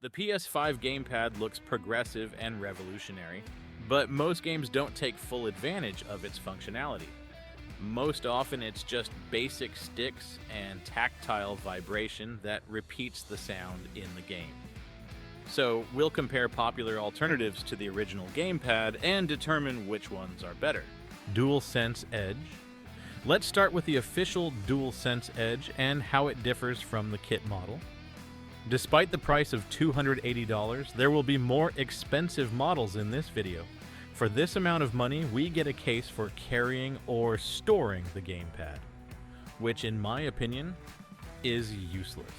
The PS5 gamepad looks progressive and revolutionary, but most games don't take full advantage of its functionality. Most often it's just basic sticks and tactile vibration that repeats the sound in the game. So we'll compare popular alternatives to the original gamepad and determine which ones are better. DualSense Edge. Let's start with the official DualSense Edge and how it differs from the kit model. Despite the price of $280, there will be more expensive models in this video. For this amount of money, we get a case for carrying or storing the gamepad, which in my opinion is useless.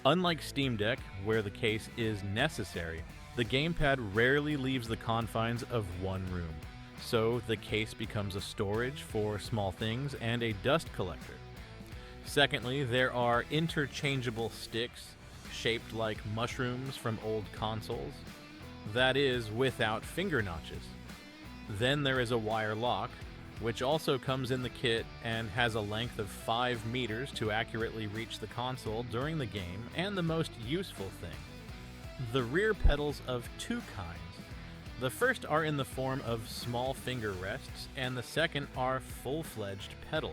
Unlike Steam Deck, where the case is necessary, the gamepad rarely leaves the confines of one room, so the case becomes a storage for small things and a dust collector. Secondly, there are interchangeable sticks shaped like mushrooms from old consoles, that is, without finger notches. Then there is a wire lock, which also comes in the kit and has a length of 5 meters to accurately reach the console during the game, and the most useful thing, the rear pedals of two kinds. The first are in the form of small finger rests, and the second are full-fledged pedals.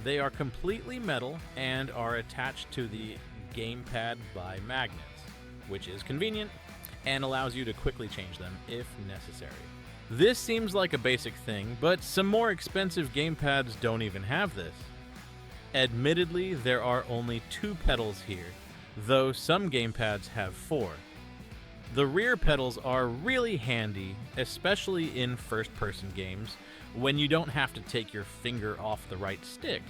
They are completely metal and are attached to the gamepad by magnets, which is convenient and allows you to quickly change them if necessary. This seems like a basic thing, but some more expensive gamepads don't even have this. Admittedly, there are only 2 pedals here, though some gamepads have 4. The rear pedals are really handy, especially in first-person games, when you don't have to take your finger off the right stick,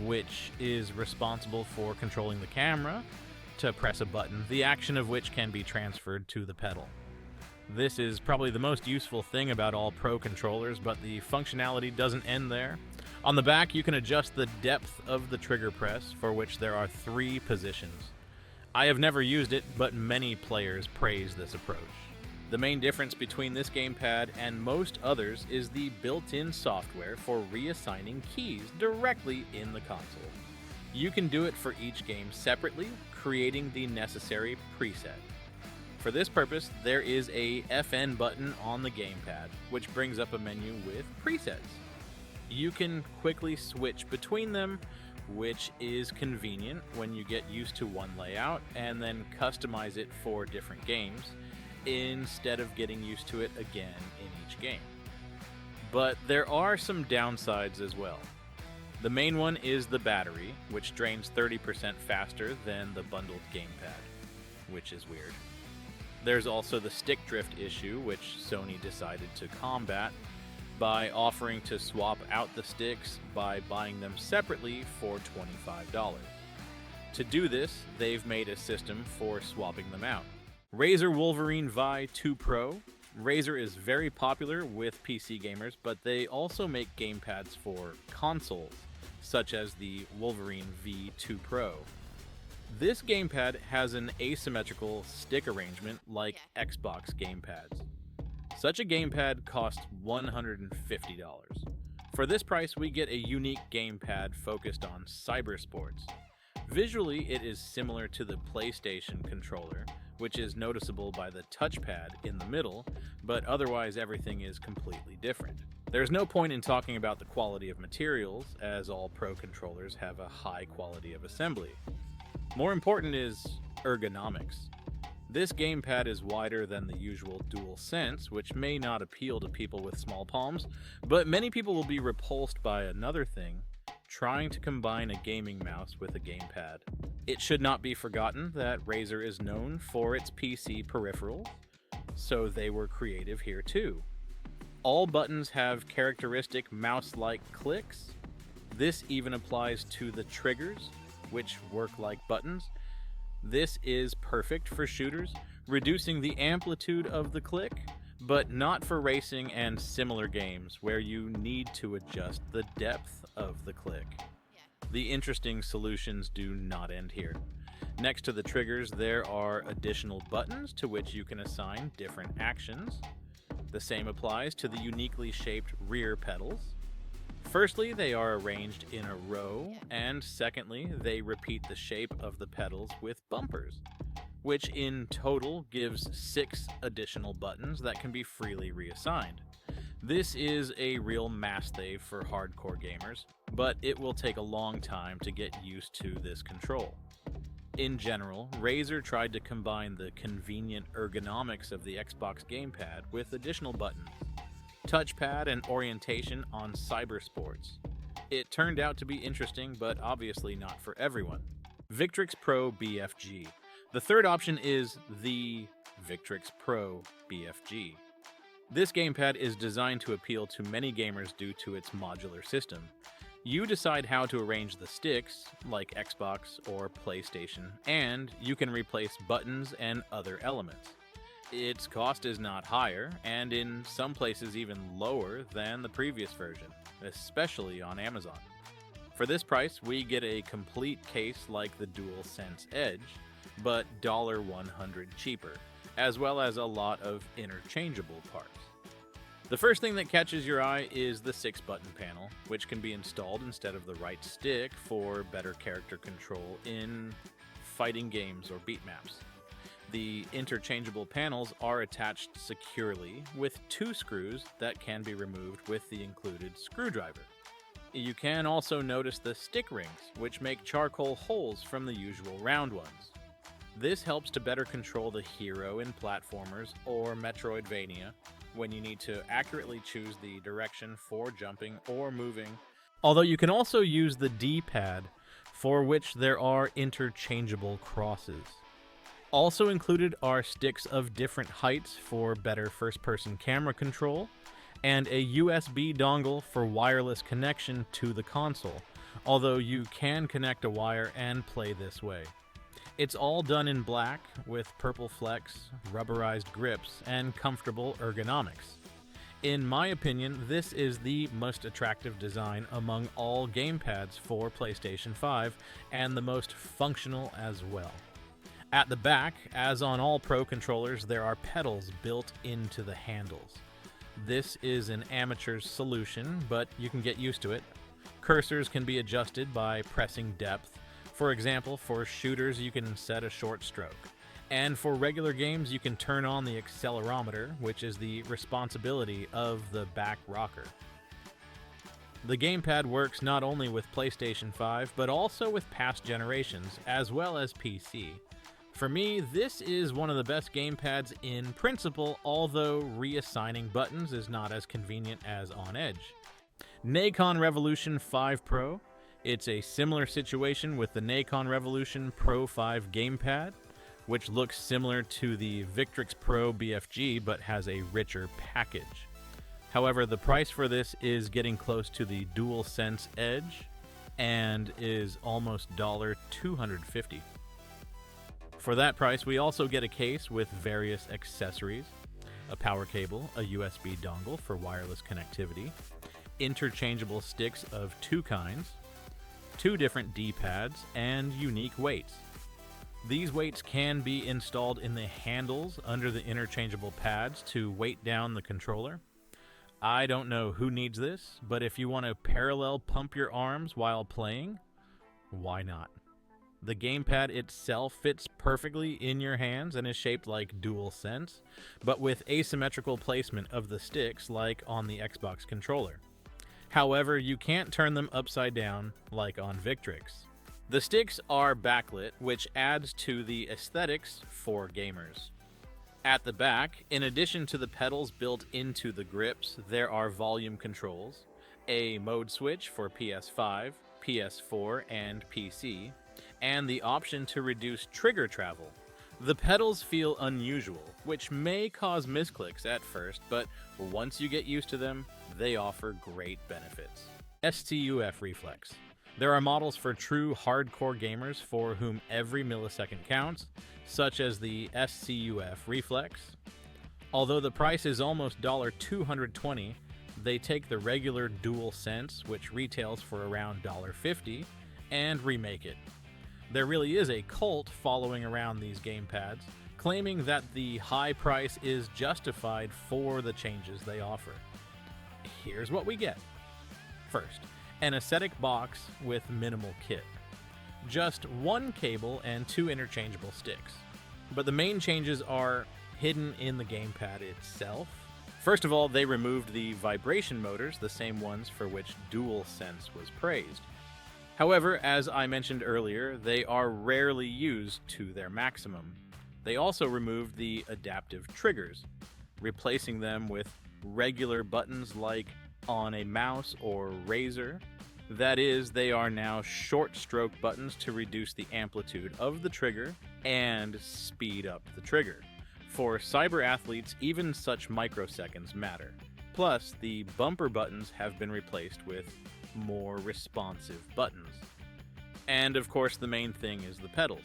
which is responsible for controlling the camera, to press a button, the action of which can be transferred to the pedal. This is probably the most useful thing about all Pro controllers, but the functionality doesn't end there. On the back, you can adjust the depth of the trigger press, for which there are 3 positions. I have never used it, but many players praise this approach. The main difference between this gamepad and most others is the built-in software for reassigning keys directly in the console. You can do it for each game separately, creating the necessary preset. For this purpose, there is a FN button on the gamepad, which brings up a menu with presets. You can quickly switch between them, which is convenient when you get used to one layout, and then customize it for different games, instead of getting used to it again in each game. But there are some downsides as well. The main one is the battery, which drains 30% faster than the bundled gamepad, which is weird. There's also the stick drift issue, which Sony decided to combat by offering to swap out the sticks by buying them separately for $25. To do this, they've made a system for swapping them out. Razer Wolverine V2 Pro. Razer is very popular with PC gamers, but they also make gamepads for consoles, such as the Wolverine V2 Pro. This gamepad has an asymmetrical stick arrangement like Xbox gamepads. Such a gamepad costs $150. For this price, we get a unique gamepad focused on cybersports. Visually, it is similar to the PlayStation controller, which is noticeable by the touchpad in the middle, but otherwise everything is completely different. There's no point in talking about the quality of materials, as all Pro controllers have a high quality of assembly. More important is ergonomics. This gamepad is wider than the usual DualSense, which may not appeal to people with small palms, but many people will be repulsed by another thing: trying to combine a gaming mouse with a gamepad. It should not be forgotten that Razer is known for its PC peripherals, so they were creative here too. All buttons have characteristic mouse-like clicks. This even applies to the triggers, which work like buttons. This is perfect for shooters, reducing the amplitude of the click, but not for racing and similar games where you need to adjust the depth of the click. The interesting solutions do not end here. Next to the triggers, there are additional buttons to which you can assign different actions. The same applies to the uniquely shaped rear pedals. Firstly, they are arranged in a row, and secondly, they repeat the shape of the pedals with bumpers. which in total gives 6 additional buttons that can be freely reassigned. This is a real must-have for hardcore gamers, but it will take a long time to get used to this control. In general, Razer tried to combine the convenient ergonomics of the Xbox gamepad with additional buttons, touchpad, and orientation on cybersports. It turned out to be interesting, but obviously not for everyone. Victrix Pro BFG. The third option is the Victrix Pro BFG. This gamepad is designed to appeal to many gamers due to its modular system. You decide how to arrange the sticks, like Xbox or PlayStation, and you can replace buttons and other elements. Its cost is not higher, and in some places even lower than the previous version, especially on Amazon. For this price, we get a complete case like the DualSense Edge, but $100 cheaper, as well as a lot of interchangeable parts. The first thing that catches your eye is the 6-button panel, which can be installed instead of the right stick for better character control in fighting games or beat maps. The interchangeable panels are attached securely with 2 screws that can be removed with the included screwdriver. You can also notice the stick rings, which make charcoal holes from the usual round ones. This helps to better control the hero in platformers or Metroidvania when you need to accurately choose the direction for jumping or moving, although you can also use the D-pad, for which there are interchangeable crosses. Also included are sticks of different heights for better first-person camera control, and a USB dongle for wireless connection to the console, although you can connect a wire and play this way. It's all done in black with purple flecks, rubberized grips, and comfortable ergonomics. In my opinion, this is the most attractive design among all gamepads for PlayStation 5 and the most functional as well. At the back, as on all Pro controllers, there are pedals built into the handles. This is an amateur's solution, but you can get used to it. Cursors can be adjusted by pressing depth. For example, for shooters, you can set a short stroke. And for regular games, you can turn on the accelerometer, which is the responsibility of the back rocker. The gamepad works not only with PlayStation 5, but also with past generations, as well as PC. For me, this is one of the best gamepads in principle, although reassigning buttons is not as convenient as on Edge. Nacon Revolution 5 Pro. It's a similar situation with the Nacon Revolution Pro 5 gamepad, which looks similar to the Victrix Pro BFG but has a richer package. However, the price for this is getting close to the DualSense Edge and is almost $250. For that price, we also get a case with various accessories, a power cable, a USB dongle for wireless connectivity, interchangeable sticks of 2 kinds, 2 different D-pads, and unique weights. These weights can be installed in the handles under the interchangeable pads to weight down the controller. I don't know who needs this, but if you want to parallel pump your arms while playing, why not? The gamepad itself fits perfectly in your hands and is shaped like DualSense, but with asymmetrical placement of the sticks like on the Xbox controller. However, you can't turn them upside down like on Victrix. The sticks are backlit, which adds to the aesthetics for gamers. At the back, in addition to the pedals built into the grips, there are volume controls, a mode switch for PS5, PS4, and PC, and the option to reduce trigger travel. The pedals feel unusual, which may cause misclicks at first, but once you get used to them, they offer great benefits. SCUF Reflex. There are models for true hardcore gamers for whom every millisecond counts, such as the SCUF Reflex. Although the price is almost $220, they take the regular DualSense, which retails for around $50, and remake it. There really is a cult following around these gamepads, claiming that the high price is justified for the changes they offer. Here's what we get. First, an aesthetic box with minimal kit. Just 1 cable and 2 interchangeable sticks. But the main changes are hidden in the gamepad itself. First of all, they removed the vibration motors, the same ones for which DualSense was praised. However, as I mentioned earlier, they are rarely used to their maximum. They also removed the adaptive triggers, replacing them with regular buttons like on a mouse or Razer. That is, they are now short stroke buttons to reduce the amplitude of the trigger and speed up the trigger. For cyber athletes, even such microseconds matter. Plus, the bumper buttons have been replaced with more responsive buttons. And of course, the main thing is the pedals.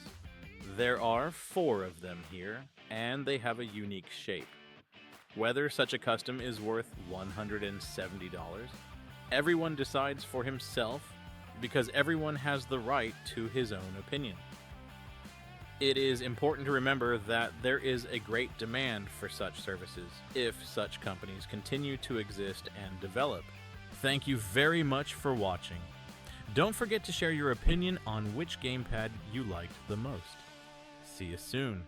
There are 4 of them here, and they have a unique shape. Whether such a custom is worth $170, everyone decides for himself, because everyone has the right to his own opinion. It is important to remember that there is a great demand for such services if such companies continue to exist and develop. Thank you very much for watching. Don't forget to share your opinion on which gamepad you liked the most. See you soon.